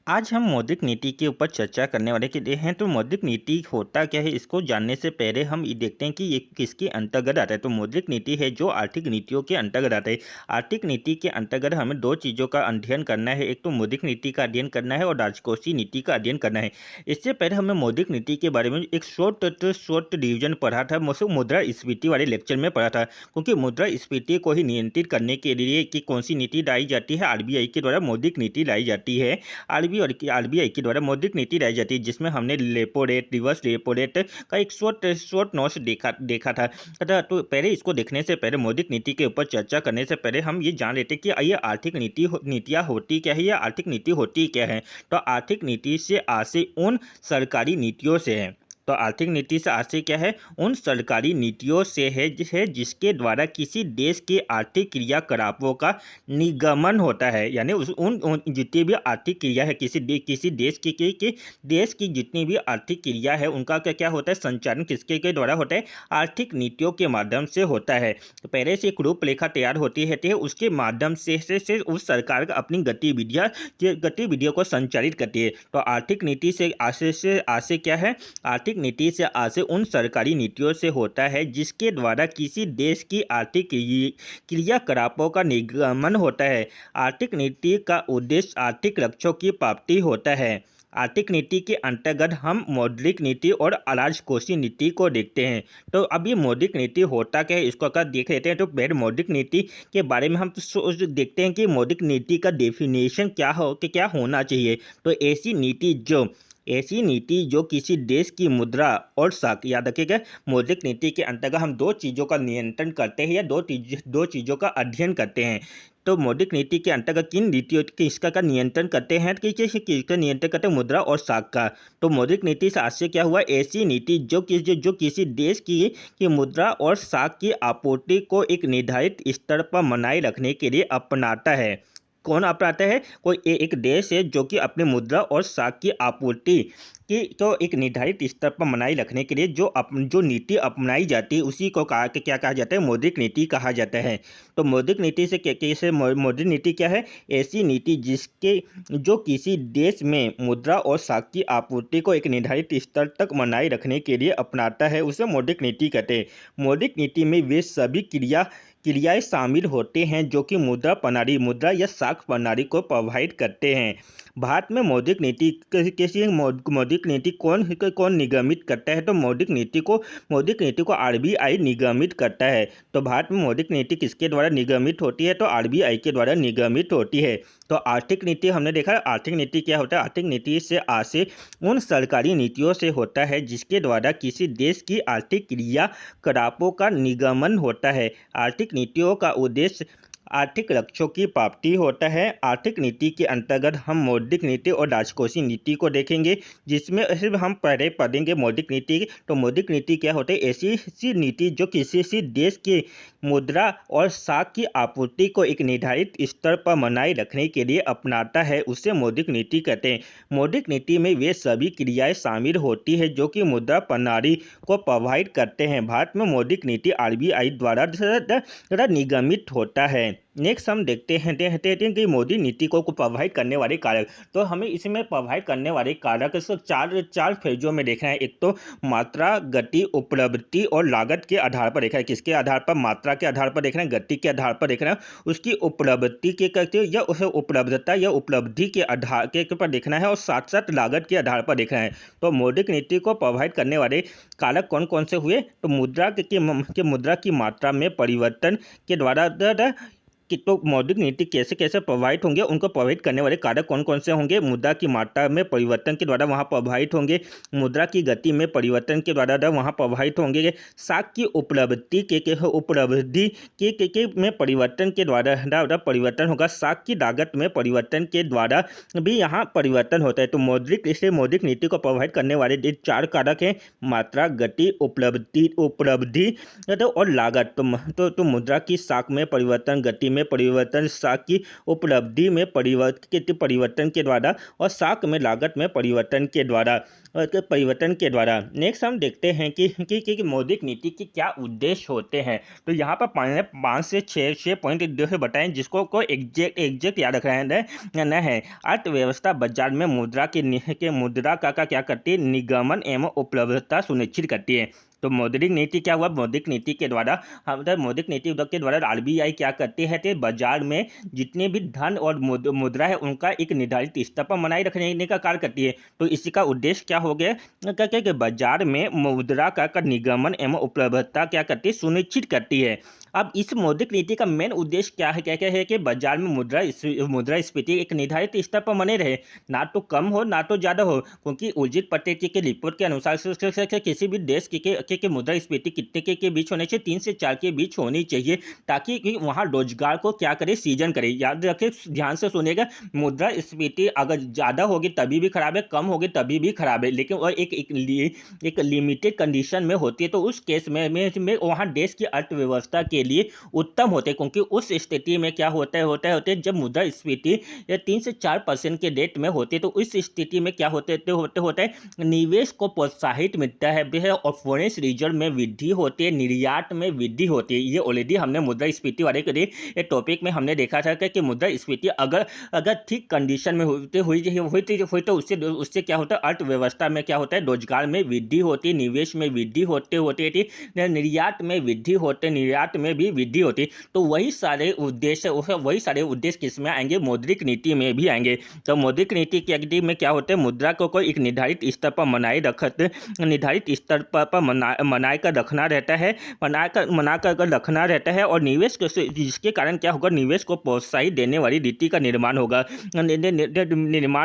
आज हम मौद्रिक नीति के ऊपर चर्चा करने वाले के लिए हैं। तो मौद्रिक नीति होता क्या है, इसको जानने से पहले हम ये देखते हैं कि ये किसके अंतर्गत आता है। तो मौद्रिक नीति है जो आर्थिक नीतियों के अंतर्गत आता है। आर्थिक नीति के अंतर्गत हमें दो चीज़ों का अध्ययन करना है, एक तो मौद्रिक नीति का अध्ययन करना है और राजकोषीय नीति का अध्ययन करना है। इससे पहले हमें मौद्रिक नीति के बारे में एक शॉर्ट डिवीजन पढ़ा था, मुद्रास्फीति वाले लेक्चर में पढ़ा था। क्योंकि मुद्रास्फीति को ही नियंत्रित करने के लिए कि कौन सी नीति लाई जाती है, आरबीआई के द्वारा मौद्रिक नीति लाई जाती है। आरबीआई के द्वारा मौद्रिक नीति लाई जाती है, जिसमें हमने repo rate, reverse repo rate का एक शॉर्ट नोट्स देखा था। तो पहले इसको देखने से पहले, मौद्रिक नीति के ऊपर चर्चा करने से पहले हम ये जान लेते हैं कि ये आर्थिक नीतियाँ होती क्या है या आर्थिक नीति होती क्या है। तो आर्थिक नीति से आशय उन सरकारी नीतियों से है। तो आर्थिक नीति से आशय क्या है, उन सरकारी नीतियों से है जिसके द्वारा किसी देश के आर्थिक क्रियाकलापों का निगमन होता है। यानी उन जितनी भी आर्थिक क्रिया है किसी देश देश की जितनी भी आर्थिक क्रिया है उनका क्या क्या होता है, संचालन किसके के द्वारा होता है, आर्थिक नीतियों के माध्यम से होता है। तो पहले से एक रूपरेखा तैयार होती है उसके माध्यम से उस सरकार का अपनी गतिविधियों को संचालित करती है। तो आर्थिक नीति से आशय क्या है, आर्थिक नीति से आशय उन सरकारी नीतियों से होता है जिसके द्वारा किसी देश की आर्थिक क्रियाकलापों का निगमन होता है। आर्थिक नीति का उद्देश्य आर्थिक लक्ष्यों की प्राप्ति होता है। आर्थिक नीति के अंतर्गत हम मौद्रिक नीति और राजकोषीय नीति को देखते हैं। तो अब ये मौद्रिक नीति होता क्या है, इसको अगर देख लेते हैं। तो पहले मौद्रिक नीति के बारे में हम देखते हैं कि मौद्रिक नीति का डेफिनेशन क्या होना चाहिए। तो ऐसी नीति जो किसी देश की मुद्रा और साख, याद रखिएगा, मौद्रिक नीति के अंतर्गत हम दो चीज़ों का नियंत्रण करते हैं या दो चीज़ों का अध्ययन करते हैं। तो मौद्रिक नीति के अंतर्गत किन नीतियों किसका का नियंत्रण करते हैं, किसका नियंत्रण करते हैं, मुद्रा और साख का। तो मौद्रिक नीति से आशय क्या हुआ, ऐसी नीति जो किसी देश की मुद्रा और साख की आपूर्ति को एक निर्धारित स्तर पर बनाए रखने के लिए अपनाता है। कौन अपनाता है, कोई एक देश है जो कि अपने मुद्रा और साख की आपूर्ति की तो एक निर्धारित स्तर पर बनाए रखने के लिए जो नीति अपनाई जाती है उसी को क्या कहा जाता है, मौद्रिक नीति कहा जाता है। तो मौद्रिक नीति से कैसे, मौद्रिक नीति क्या है, ऐसी नीति जो किसी देश में मुद्रा और साख की आपूर्ति को एक निर्धारित स्तर तक बनाए रखने के लिए अपनाता है, उसे मौद्रिक नीति कहते हैं। मौद्रिक नीति में वे सभी क्रियाएं शामिल होते हैं जो कि मुद्रा या साख प्रणाली को प्रभावित करते हैं। भारत में मौद्रिक नीति कौन निगमित करता है। तो मौद्रिक नीति को आरबीआई निगमित करता है। तो भारत में मौद्रिक नीति किसके द्वारा निगमित होती है, तो आरबीआई के द्वारा निगमित होती है। तो आर्थिक नीति हमने देखा, आर्थिक नीति क्या होता है, आर्थिक नीति से आशय उन सरकारी नीतियों से होता है जिसके द्वारा किसी देश की आर्थिक क्रियाकलापों का निगमन होता है। आर्थिक नीतियों का उद्देश्य आर्थिक लक्ष्यों की प्राप्ति होता है। आर्थिक नीति के अंतर्गत हम मौद्रिक नीति और राजकोषीय नीति को देखेंगे, जिसमें सिर्फ हम पहले पढ़ेंगे मौद्रिक नीति। तो मौद्रिक नीति क्या होती है, ऐसी नीति जो किसी देश की मुद्रा और साख की आपूर्ति को एक निर्धारित स्तर पर बनाए रखने के लिए अपनाता है, उसे मौद्रिक नीति कहते हैं। मौद्रिक नीति में वे सभी क्रियाएं शामिल होती है जो कि मुद्रा प्रणाली को प्रभावित करते हैं। भारत में मौद्रिक नीति आरबीआई द्वारा निगमित होता है। नेक्स्ट हम देखते हैं कि मौद्रिक नीति को प्रभावित करने वाले कारक। तो हमें इसमें प्रभावित करने वाले कारक इसको चार फेजों में देखना है। एक तो मात्रा, गति, उपलब्धि और लागत के आधार पर देखना है। किसके आधार पर, मात्रा के आधार पर देखना है, गति के आधार पर देखना है, उसकी उपलब्धि के करते या उसे उपलब्धता या उपलब्धि के आधार के ऊपर देखना है, और साथ साथ लागत के आधार पर देखना है। तो मौद्रिक नीति को प्रभावित करने वाले कारक कौन कौन से हुए, तो मुद्रा की मात्रा में परिवर्तन के द्वारा तो मौद्रिक नीति कैसे कैसे प्रभावित होंगे, उनको प्रभावित करने वाले कारक कौन कौन से होंगे। मुद्रा की मात्रा में परिवर्तन के द्वारा वहाँ प्रभावित होंगे, मुद्रा की गति में परिवर्तन के द्वारा वहाँ प्रभावित होंगे, साख की उपलब्धि में परिवर्तन के द्वारा परिवर्तन होगा, साख की लागत में परिवर्तन के द्वारा भी यहाँ परिवर्तन होता है। तो मौद्रिक नीति को प्रभावित करने वाले चार कारक हैं, मात्रा, गति, उपलब्धि और लागत। तो मुद्रा की साख में परिवर्तन, गति में परिवर्तन, साख की उपलब्धि में परिवर्तन के द्वारा और साख में लागत में परिवर्तन के द्वारा। नेक्स्ट हम देखते हैं कि मौद्रिक नीति के क्या उद्देश्य होते हैं। तो यहाँ पर 5 से 6 पॉइंट जो बताएं, जिसको को एग्जैक्ट याद रखना है। अर्थव्यवस्था बाजार में मुद्रा का क्या करती है, निगमन एवं उपलब्धता सुनिश्चित करती है। तो मौद्रिक नीति क्या हुआ, मौद्रिक नीति के द्वारा मौद्रिक नीति के द्वारा आरबीआई क्या करती है कि बाजार में जितने भी धन और मुद्रा है उनका एक निर्धारित स्तर पर बनाए रखने का कार्य करती है। तो इसी का उद्देश्य क्या हो गया कि बाजार में मुद्रा का निगमन एवं उपलब्धता क्या करती है, सुनिश्चित करती है। अब इस मौद्रिक नीति का मेन उद्देश्य क्या है कि बाजार में मुद्रास्फीति एक निर्धारित स्तर पर बने रहे, ना तो कम हो ना तो ज़्यादा हो, क्योंकि उर्जित पत्रिका के रिपोर्ट के अनुसार किसी भी देश की मुद्रास्फीति कितने के बीच होने चाहिए, 3 से 4 के बीच होनी चाहिए, ताकि वहाँ रोजगार को क्या करे, सृजन करे। याद रखें, ध्यान से सुनिएगा, मुद्रास्फीति अगर ज़्यादा होगी तभी भी खराब है, कम होगी तभी भी खराब है, लेकिन और एक लिमिटेड कंडीशन में होती है। तो उस केस में वहाँ देश की अर्थव्यवस्था के लिए उत्तम होते हैं, क्योंकि उस स्थिति में क्या होता है जब मुद्रास्फीति 3 से 4% के रेट में होती है, तो इस स्थिति में क्या होते है, निवेश को प्रोत्साहित मिलता है और फॉरेन रिजर्व में वृद्धि होती है, निर्यात में वृद्धि होती है। ये ऑलरेडी हमने मुद्रास्फीति वाले के टॉपिक में हमने देखा था कि मुद्रास्फीति अगर ठीक कंडीशन में हुई तो उससे क्या होता है, अर्थव्यवस्था में क्या होता है, रोजगार में वृद्धि होती है, निवेश में वृद्धि होते निर्यात में वृद्धि होते, निर्यात में भी वृद्धि होती। तो वही सारे उद्देश्य किस में आएंगे, मौद्रिक नीति में भी आएंगे। तो मौद्रिक नीति की अवधि में क्या होता है, मुद्रा को कोई एक निर्धारित स्तर पर बनाए कर रखना रहता है और निवेश जिसके कारण क्या होगा, निवेश को प्रोत्साहित देने वाली नीति का निर्माण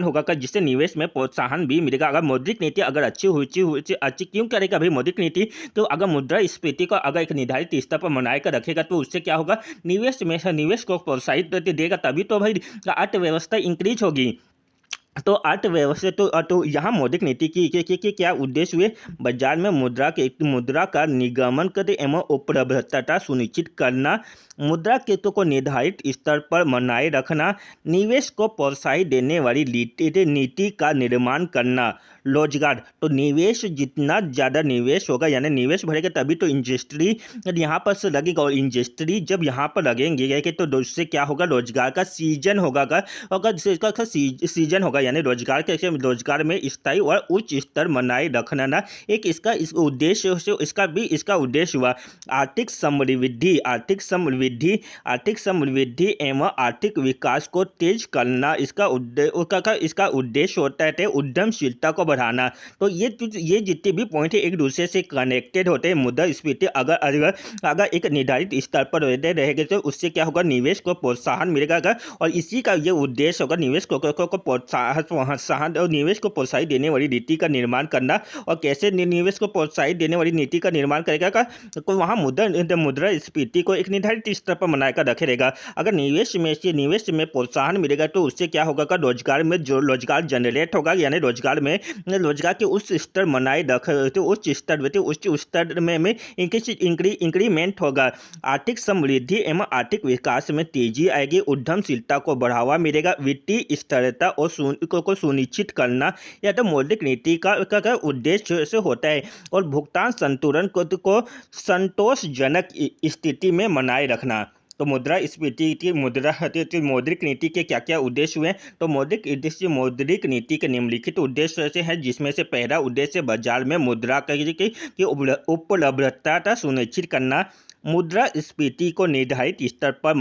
होगा जिससे निवेश में प्रोत्साहन भी मिलेगा। अगर मौद्रिक नीति अगर अच्छी क्यों करेगा भाई मौद्रिक नीति, तो अगर मुद्रास्फीति को अगर एक निर्धारित स्तर पर बनाए कर रखेगा तो उससे क्या होगा, निवेश को प्रोत्साहित देगा, तभी तो भाई अर्थव्यवस्था इंक्रीज होगी। तो अर्थव्यवस्था तो यहाँ मौद्रिक नीति की क्या उद्देश्य हुए, बाजार में मुद्रा का निगमन करते एवं उपलब्धता सुनिश्चित करना, मुद्रा के को निर्धारित स्तर पर बनाए रखना, निवेश को प्रोत्साहित देने वाली नीति का निर्माण करना, रोजगार। तो निवेश जितना ज़्यादा निवेश होगा, यानी निवेश बढ़ेगा तभी तो इंडस्ट्री यहाँ पर से लगेगा, और इंडस्ट्री जब यहाँ पर लगेंगे तो उससे क्या होगा, रोजगार का सृजन होगा। अगर सृजन होगा यानी रोजगार में स्थायी और उच्च स्तर बनाए रखना ना, इसका उद्देश्य हुआ। आर्थिक समृद्धि एवं आर्थिक विकास को तेज करना, इसका उद्देश्य होता है उद्यमशीलता को बढ़ाना। तो ये जितने भी पॉइंट है एक दूसरे से कनेक्टेड होते हैं। मुद्रास्फीति अगर एक निर्धारित स्तर पर रहेगा तो उससे क्या होगा, निवेश को प्रोत्साहन मिलेगा, और इसी का ये उद्देश्य होगा, निवेश को प्रोत्साहित देने वाली नीति का निर्माण करना। और कैसे निवेश को प्रोत्साहित देने वाली नीति का निर्माण करेगा तो वहाँ मुद्रास्फीति को एक निर्धारित स्तर पर बनाकर रखे रहेगा। अगर निवेश में प्रोत्साहन मिलेगा तो उससे क्या होगा, रोजगार में जो रोजगार जनरेट होगा, यानी रोजगार के उच्च स्तर बनाए रख उच्च स्तर में इंक्रीमेंट होगा। आर्थिक समृद्धि एवं आर्थिक विकास में तेजी आएगी, उद्यमशीलता को बढ़ावा मिलेगा, वित्तीय स्थिरता और को सुनिश्चित करना, यह तो मौद्रिक नीति का उद्देश्य से होता है। और भुगतान संतुलन को संतोषजनक स्थिति में बनाए रखना। तो मौद्रिक नीति के क्या क्या उद्देश्य हुए, तो मौद्रिक नीति के निम्नलिखित उद्देश्य से है, जिसमें से पहला उद्देश्य बाजार में मुद्रा की उपलब्धता सुनिश्चित करना, मुद्रास्फीति को निर्धारित स्तर पर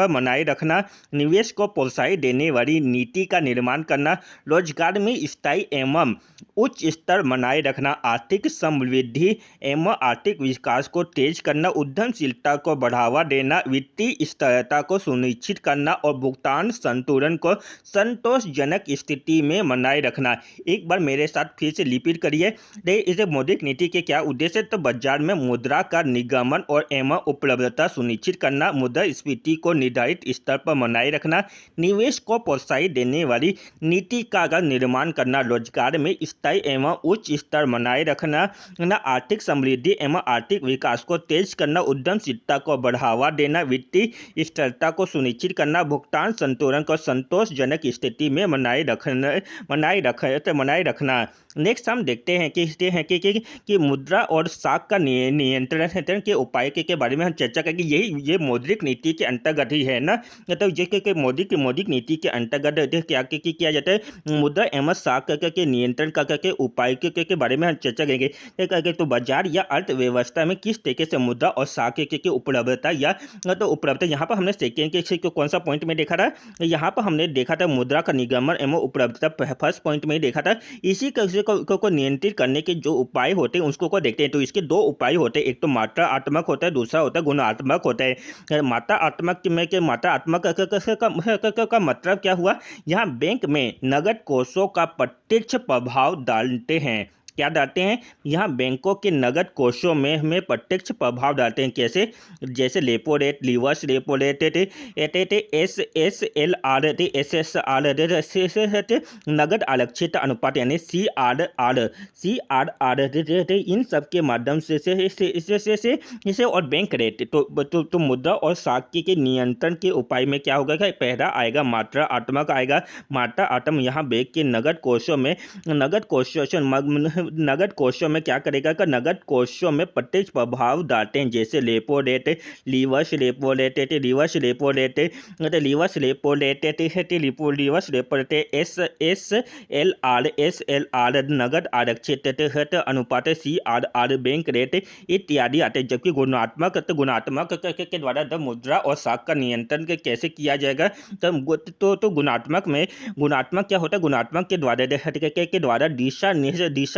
बनाए रखना, निवेश को प्रोत्साहित देने वाली नीति का निर्माण करना, रोजगार में स्थायी एवं उच्च स्तर बनाए रखना, आर्थिक समृद्धि एवं आर्थिक विकास को तेज करना, उद्यमशीलता को बढ़ावा देना, वित्तीय स्थिरता को सुनिश्चित करना और भुगतान संतुलन को संतोषजनक स्थिति में बनाए रखना। एक बार मेरे साथ फिर से रिपीट करिए, इस मौद्रिक नीति के क्या उद्देश्य, तो बाजार में मुद्रा का निगमन निगमन और एवं उपलब्धता सुनिश्चित करना, मुद्रास्फीति को निर्धारित स्तर पर बनाए रखना, निवेश को प्रोत्साहित देने वाली नीति का निर्माण करना, रोजगार में स्थायी एवं उच्च स्तर बनाए रखना, आर्थिक समृद्धि एवं आर्थिक विकास को तेज करना, उद्यमशीलता को बढ़ावा देना, वित्तीय स्थिरता को सुनिश्चित करना, भुगतान संतुलन को संतोषजनक स्थिति में बनाए रखना। नेक्स्ट हम देखते हैं कि मुद्रा और साख का नियंत्रण के उपाय के बारे में हम चर्चा करेंगे। ये मौद्रिक नीति के अंतर्गत ही है ना। तो ये मौद्रिक नीति के अंतर्गत क्या किया जाता है, मुद्रा एवं साख के नियंत्रण के उपाय के बारे में हम चर्चा करेंगे। तो बाजार या अर्थव्यवस्था में किस तरीके से मुद्रा और साख की उपलब्धता यहाँ पर हमने सेकेंड कौन सा पॉइंट में देखा था, यहाँ पर हमने देखा था मुद्रा का निगमन एवं उपलब्धता फर्स्ट पॉइंट में ही देखा था। इसी को नियंत्रित करने के जो उपाय होते हैं उसको देखते हैं। तो इसके दो उपाय होते हैं, एक तो मात्रात्मक होता है, दूसरा होता है गुणात्मक होता है। मात्रात्मक का मतलब क्या हुआ, यहाँ बैंक में नगद कोषों का प्रत्यक्ष प्रभाव डालते हैं। क्या डालते हैं, यहाँ बैंकों के नगद कोषों में प्रत्यक्ष प्रभाव डालते हैं। कैसे, जैसे repo rate, reverse repo rate, SSLR, SSR, नगद आरक्षित अनुपात यानी CRR, इन सब के माध्यम से और बैंक रेट। तो मुद्रा और साख के नियंत्रण के उपाय में क्या होगा, पहला आएगा मात्रात्मक आएगा। मात्रात्मक यहाँ बैंक के नगद कोषों में क्या करेगा, नगद कोषों में प्रत्यक्ष प्रभाव डालते हैं। जैसे repo rate, reverse repo rate, SSLR, नगद आरक्षित अनुपात, CRR, बैंक रेट इत्यादि आते हैं। जबकि गुणात्मक के द्वारा मुद्रा और साख का नियंत्रण कैसे किया जाएगा, तो गुणात्मक क्या होता है, गुणात्मक के द्वारा दिशा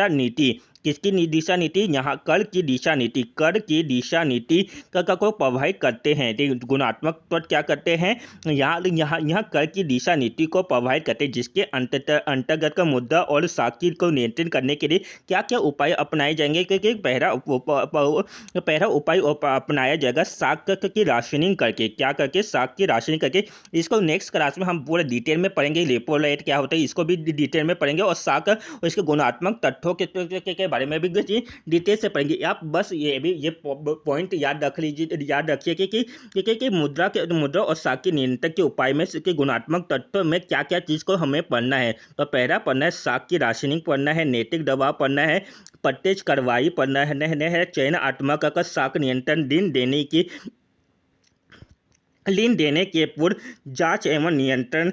नीति, किसकी दिशा नीति, यहाँ कर की दिशा नीति को प्रभावित करते हैं। गुणात्मक तो क्या करते हैं, यहाँ कर की दिशा नीति को प्रभावित करते हैं, जिसके अंतर्गत मुद्रा और साख को नियंत्रित करने के लिए क्या क्या उपाय अपनाए जाएंगे। क्योंकि पहला उपाय अपनाया जाएगा साख की राशनिंग करके। क्या करके, साख की राशनिंग करके। इसको नेक्स्ट क्लास में हम पूरे डिटेल में पढ़ेंगे। रेपो रेट क्या होता है इसको भी डिटेल में पढ़ेंगे, और साख और इसके गुणात्मक तथ्यों के बारे में भी डिटेल से पढ़ेंगे। आप बस ये पॉइंट याद रखिए कि मुद्रा और साख के नियंत्रण के उपाय में के गुणात्मक तत्व में क्या क्या चीज़ को हमें पढ़ना है। तो पहला पढ़ना है साख की राशनिंग पढ़ना है, नैतिक दबाव पढ़ना है, प्रत्यक्ष कार्रवाई पढ़ना है, चयनात्मक का साख नियंत्रण, ऋण देने के पूर्व जांच एवं नियंत्रण,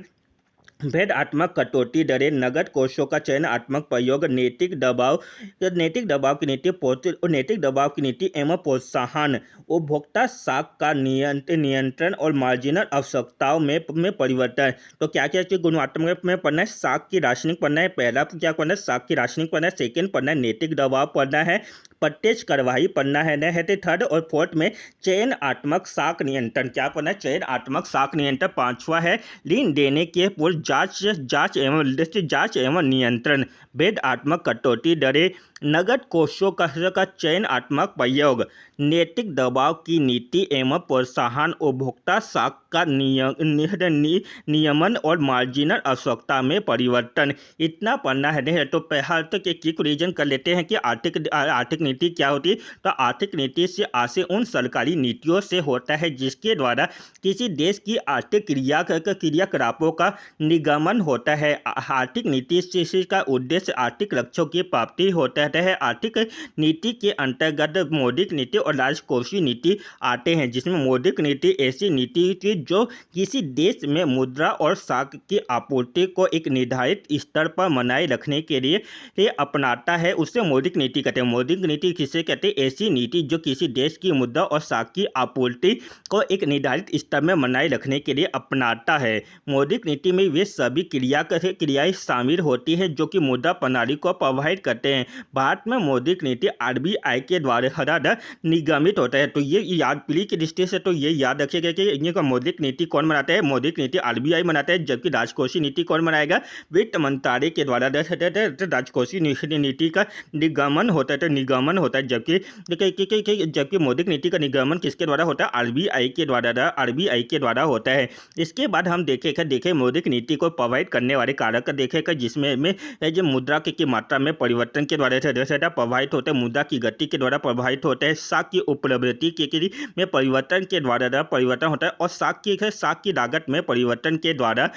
भेदात्मक कटौती दरें, नगद कोषों का चयनात्मक प्रयोग, नैतिक दबाव की नीति एवं प्रोत्साहन, उपभोक्ता साख का नियंत्रण और मार्जिनल आवश्यकताओं में परिवर्तन। तो क्या क्या चीज गुणात्मक में पढ़ना है, साख की राशनिंग पढ़ना है, पहला क्या पढ़ना है, साख की राशनिंग पढ़ना है, सेकेंड पढ़ना है नैतिक दबाव पढ़ना है, प्रत्यक्ष कार्यवाही पढ़ना है, थर्ड और फोर्थ में चयनात्मक साख नियंत्रण क्या पढ़ना है, चयनात्मक साख नियंत्रण। पांचवा है ऋण देने के पूर्व जांच एवं नियंत्रण, भेदात्मक कटौती दरें, नगद कोषों का चयनात्मक प्रयोग, नैतिक दबाव की नीति एवं प्रोत्साहन, उपभोक्ता साख का नियमन और मार्जिनल आवश्यकता में परिवर्तन। इतना पढ़ना है। तो पहले तक एक क्विक रिवीजन कर लेते हैं कि आर्थिक नीति क्या होती है। तो आर्थिक नीति से आशय उन सरकारी नीतियों से होता है जिसके द्वारा किसी देश की आर्थिक क्रियाकलापों का निगमन होता है। आर्थिक नीति से का उद्देश्य आर्थिक लक्ष्यों की प्राप्ति होता है। आर्थिक नीति के अंतर्गत मौद्रिक नीति और राजकोषीय नीति आते हैं, जिसमें मौद्रिक नीति ऐसी नीति थी जो किसी देश में मुद्रा और साख की आपूर्ति को एक निर्धारित स्तर पर बनाए रखने के लिए अपनाता है, उससे मौद्रिक नीति कहते हैं। मौद्रिक नीति किसे कहते हैं, ऐसी नीति जो किसी देश की मुद्रा और साख की आपूर्ति को एक निर्धारित स्तर में बनाए रखने के लिए अपनाता है। मौद्रिक नीति में वे सभी क्रियाएं शामिल होती हैं जो कि मुद्रा प्रणाली को प्रभावित करते हैं। भारत में मौद्रिक नीति RBI के द्वारा निगमित होता है। तो ये याद पीढ़ी की दृष्टि से तो ये याद रखिएगा कि इनका मौद्रिक नीति कौन बनाता है, मौद्रिक नीति RBI बनाता है, जबकि राजकोषीय नीति कौन बनाएगा, वित्त मंत्रालय के द्वारा राजकोषीय नीति का निगमन होता है। तो निगमन निर्गमन होता है, जबकि मौद्रिक नीति का निर्गमन किसके द्वारा होता है? आरबीआई के द्वारा होता है। इसके बाद हम देखें मौद्रिक नीति को प्रभावित करने वाले कारक देखेगा, जिसमें जो मुद्रा की मात्रा में परिवर्तन के द्वारा प्रभावित होते हैं, मुद्रा की गति के द्वारा प्रभावित होते हैं, साख की उपलब्धि में परिवर्तन के द्वारा परिवर्तन होता है, और साख की लागत में परिवर्तन के द्वारा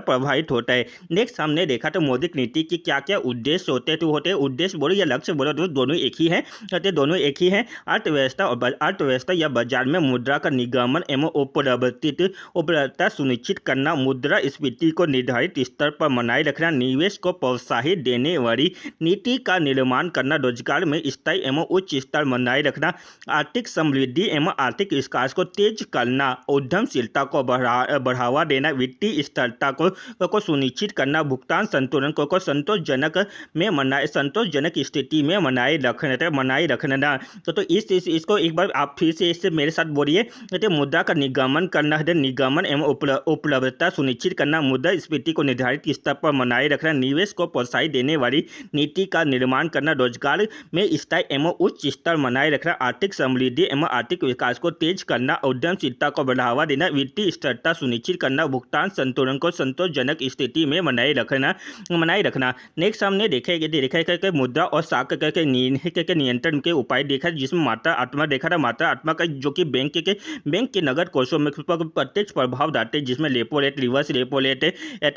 प्रभावित होता है। नेक्स्ट हमने देखा तो मौद्रिक नीति की क्या क्या उद्देश्य होते हैं उद्देश्य बोलो या लक्ष्य बोलो तो दोनों एक ही हैं। अर्थव्यवस्था या बाजार में मुद्रा का निगमन एवं उपलब्धता सुनिश्चित करना, मुद्रास्फीति को निर्धारित स्तर पर बनाए रखना, निवेश को प्रोत्साहित देने वाली नीति का निर्माण करना, रोजगार में स्थायी एवं उच्च स्तर बनाए रखना, आर्थिक समृद्धि एवं आर्थिक विकास को तेज करना, उद्यमशीलता को बढ़ावा देना, वित्तीय स्थिरता को सुनिश्चित करना, भुगतान संतुलन को संतोषजनक स्थिति में बनाए रखना। तो इसको एक बार आप फिर से इससे मेरे साथ बोलिए। तो मुद्रा का निगमन करना है, निगमन एवं उपलब्धता सुनिश्चित करना, मुद्रास्फीति को निर्धारित स्तर पर बनाए रखना, निवेश को प्रोत्साहित देने वाली नीति का निर्माण करना, रोजगार में स्थायी एवं उच्च स्तर बनाए रखना, आर्थिक समृद्धि एवं आर्थिक विकास को तेज करना, उद्यमशीलता को बढ़ावा देना, वित्तीय स्थिरता सुनिश्चित करना, भुगतान संतुलन को संतोषजनक स्थिति में बनाए रखना। नेक्स्ट हमने देखा मुद्रा और साख के नियंत्रण के उपाय देखा, जिसमें मात्रा आत्मा देखा था। मात्रा आत्मा का जो कि बैंक के नगद कोषों में प्रत्यक्ष प्रभाव डालते हैं, जिसमें repo rate, reverse repo rate,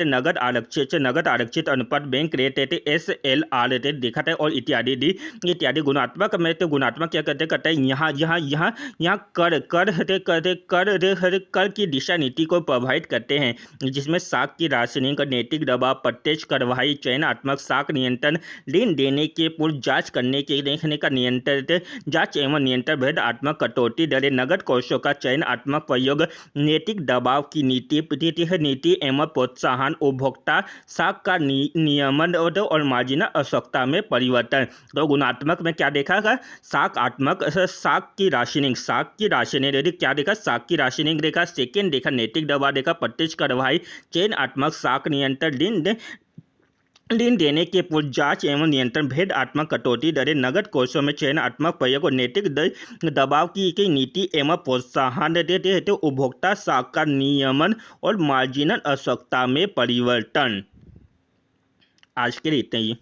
नगद आरक्षित अनुपात, बैंक रेट, SLR रेट देखा था, और इत्यादि। गुणात्मक में तो गुणात्मक क्या करते हैं, यहाँ कर की दिशा नीति को प्रभावित करते हैं, जिसमें साख की राशनिंग, नैतिक दबाव, प्रत्यक्ष कार्रवाई, चयनात्मक साख नियंत्रण, ऋण देने के पूर्व जांच करने के देखने का जांच एवं नियंत्रण, भेदात्मक कटौती दरें, नगद कोषों का चयनात्मक प्रयोग, नैतिक दबाव की नीति एवं प्रोत्साहन, उपभोक्ता साख का नियमन और मार्जिनल आवश्यकता में परिवर्तन। तो गुणात्मक में क्या देखा था? साख की राशनिंग क्या देखा? साख की राशनिंग देखा। सेकेंड देखा नैतिक दबाव देखा, प्रत्यक्ष कार्रवाई, चयनात्मक साख नियंत्रण, ऋण देने के पूर्व जांच एवं नियंत्रण, भेदात्मक कटौती दरें, नगद कोषों में चयनात्मक प्रयोग और नैतिक दबाव की नीति एवं प्रोत्साहन देते हैं, उपभोक्ता साख का नियमन और मार्जिनल आवश्यकता में परिवर्तन। आज के लिए इतना ही।